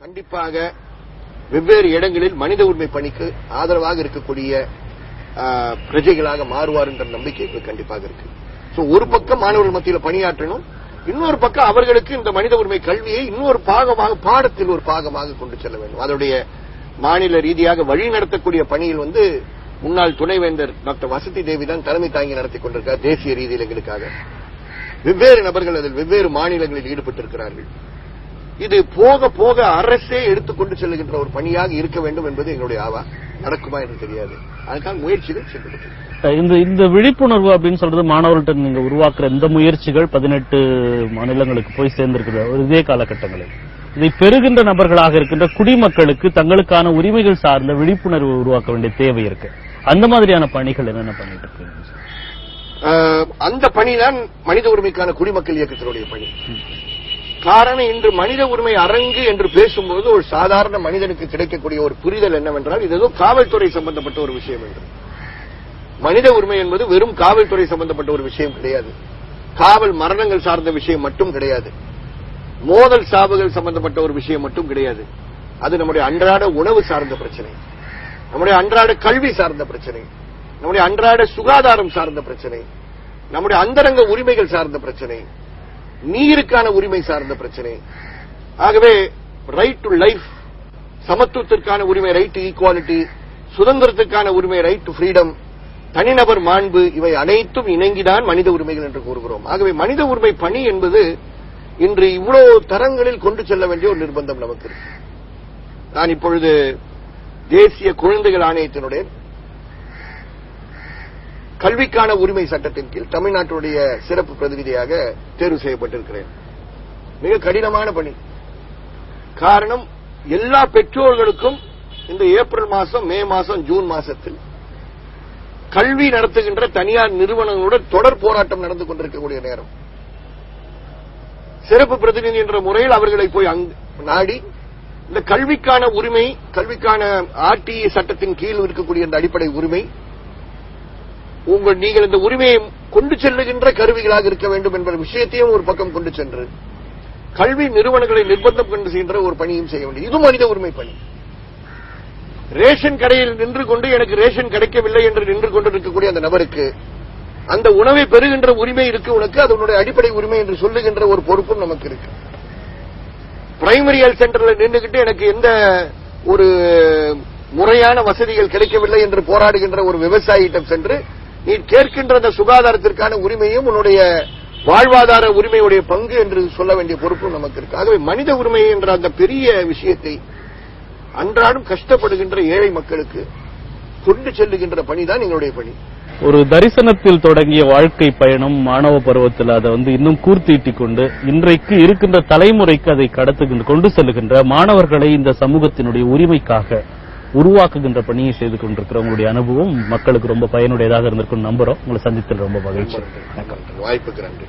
கண்டிப்பாக வெவ்வேறு இடங்களில் மனித உரிமை பணிக்கு ஆதரவாக இருக்கக்கூடிய பிரஜைகளாக மாறுவார் என்ற நம்பிக்கை கண்டிப்பாக இருக்கு. ஒரு பக்கம் மாணவர்கள் மத்தியில் பணியாற்றணும், இன்னொரு பக்கம் அவர்களுக்கு இந்த மனித உரிமை கல்வியை இன்னொரு பாகமாக, பாடத்தில் ஒரு பாகமாக கொண்டு செல்ல வேண்டும். அதனுடைய மாநில ரீதியாக வழி நடத்தக்கூடிய பணியில் முன்னாள் துணைவேந்தர் டாக்டர் வசதி தேவி தான் தலைமை தாங்கி நடத்திக் கொண்டிருக்கிறார். தேசிய ரீதியில் எங்களுக்காக வெவ்வேறு நபர்கள் அதில் வெவ்வேறு மாநிலங்களில் ஈடுபட்டிருக்கிறார்கள். இது போக போக அரசே எடுத்துக்கொண்டு செல்லுகின்ற ஒரு பணியாக இருக்க வேண்டும் என்பது எங்களுடைய ஆவா. நடக்குமா என்று தெரியாது. அதுக்கான முயற்சிகள் சென்று இந்த விழிப்புணர்வு அப்படின்னு சொல்றது மாணவர்கள்ட்ட நீங்க உருவாக்குற இந்த முயற்சிகள் 18 மாநிலங்களுக்கு போய் சேர்ந்திருக்கிற ஒரு இதே காலகட்டங்களில் இதை பெறுகின்ற நபர்களாக இருக்கின்ற குடிமக்களுக்கு தங்களுக்கான உரிமைகள் சார்ந்த விழிப்புணர்வு உருவாக்க வேண்டிய தேவை இருக்கு. அந்த மாதிரியான பணிகள் என்னென்ன பண்ணிட்டு இருக்கீங்க? அந்த பணிதான் மனித உரிமைக்கான குடிமக்கள் இயக்கத்தினுடைய பணி. காரணம், இன்று மனித உரிமை அரங்கு என்று பேசும்போது ஒரு சாதாரண மனிதனுக்கு கிடைக்கக்கூடிய ஒரு புரிதல் என்னவென்றால் இது ஏதோ காவல்துறை சம்பந்தப்பட்ட ஒரு விஷயம் என்று. மனித உரிமை என்பது வெறும் காவல்துறை சம்பந்தப்பட்ட ஒரு விஷயம் கிடையாது. காவல் மரணங்கள் சார்ந்த விஷயம் மட்டும் கிடையாது. மோதல் சாவுகள் சம்பந்தப்பட்ட ஒரு விஷயம் மட்டும் கிடையாது. அது நம்முடைய அன்றாட உணவு சார்ந்த பிரச்சனை, நம்முடைய அன்றாட கல்வி சார்ந்த பிரச்சனை, நம்முடைய அன்றாட சுகாதாரம் சார்ந்த பிரச்சனை, நம்முடைய அந்தரங்க உரிமைகள் சார்ந்த பிரச்சனை, நீருக்கான உரிமை சார்ந்த பிரச்சனை. ஆகவே ரைட் டு லைஃப், சமத்துவத்திற்கான உரிமை ரைட் டு ஈக்குவாலிட்டி, சுதந்திரத்திற்கான உரிமை ரைட் டு ஃப்ரீடம், தனிநபர் மாண்பு, இவை அனைத்தும் இணங்கிதான் மனித உரிமைகள் என்று கூறுகிறோம். ஆகவே மனித உரிமை பணி என்பது இன்று இவ்வளவு தரங்களில் கொண்டு செல்ல வேண்டிய ஒரு நிர்பந்தம் நமக்கு இருக்கு. நான் இப்பொழுது தேசிய குழந்தைகள் ஆணையத்தினுடைய கல்விக்கான உரிமை சட்டத்தின் கீழ் தமிழ்நாட்டுடைய சிறப்பு பிரதிநிதியாக தேர்வு செய்யப்பட்டிருக்கிறேன். மிக கடினமான பணி. காரணம், எல்லா பெற்றோர்களுக்கும் இந்த ஏப்ரல் மாசம், மே மாசம், ஜூன் மாசத்தில் கல்வி நடத்துகின்ற தனியார் நிறுவனங்களுடன் தொடர் போராட்டம் நடந்து கொண்டிருக்கக்கூடிய நேரம். சிறப்பு பிரதிநிதி என்ற முறையில் அவர்களை போய் நாடி இந்த கல்விக்கான உரிமை, கல்விக்கான ஆர்டிஇ சட்டத்தின் கீழ் இருக்கக்கூடிய இந்த அடிப்படை உரிமை, நீங்கள் இந்த உரிமையை கொண்டு செல்லுகின்ற கருவிகளாக இருக்க வேண்டும் என்ற விஷயத்தையும் ஒரு பக்கம் கொண்டு சென்று கல்வி நிறுவனங்களை நிர்பந்தம் கொண்டு சென்ற ஒரு பணியும் செய்ய வேண்டும். இது மனித உரிமை பணி. ரேஷன் கடையில் நின்று கொண்டு எனக்கு ரேஷன் கிடைக்கவில்லை என்று நின்று கொண்டிருக்கக்கூடிய அந்த நபருக்கு அந்த உணவை பெறுகின்ற உரிமை இருக்கு உனக்கு, அது உன்னுடைய அடிப்படை உரிமை என்று சொல்லுகின்ற ஒரு பொறுப்பும் நமக்கு இருக்கு. பிரைமரி ஹெல்த் சென்டர்ல நின்றுகிட்டு எனக்கு எந்த ஒரு முறையான வசதிகள் கிடைக்கவில்லை என்று போராடுகின்ற ஒரு விவசாயியிடம் சென்று நீ கேட்கின்ற அந்த சுகாதாரத்திற்கான உரிமையும் உன்னுடைய வாழ்வாதார உரிமையுடைய பங்கு என்று சொல்ல வேண்டிய பொறுப்பும் நமக்கு இருக்கு. ஆகவே மனித உரிமை என்ற அந்த பெரிய விஷயத்தை அன்றாடம் கஷ்டப்படுகின்ற ஏழை மக்களுக்கு கொண்டு செல்லுகின்ற பணிதான் எங்களுடைய பணி. ஒரு தரிசனத்தில் தொடங்கிய வாழ்க்கை பயணம் மாணவ பருவத்தில் அதை இன்னும் கூர்த்தீட்டிக் கொண்டு இன்றைக்கு இருக்கின்ற தலைமுறைக்கு அதை கொண்டு செல்லுகின்ற மாணவர்களை இந்த சமூகத்தினுடைய உரிமைக்காக உருவாக்குகின்ற பணியை செய்து கொண்டிருக்கிற உங்களுடைய அனுபவம் மக்களுக்கு ரொம்ப பயனுடையதாக இருந்திருக்கும் நம்புறோம். உங்களை சந்தித்தல் ரொம்ப மகிழ்ச்சி. வாய்ப்புக்கு நன்றி.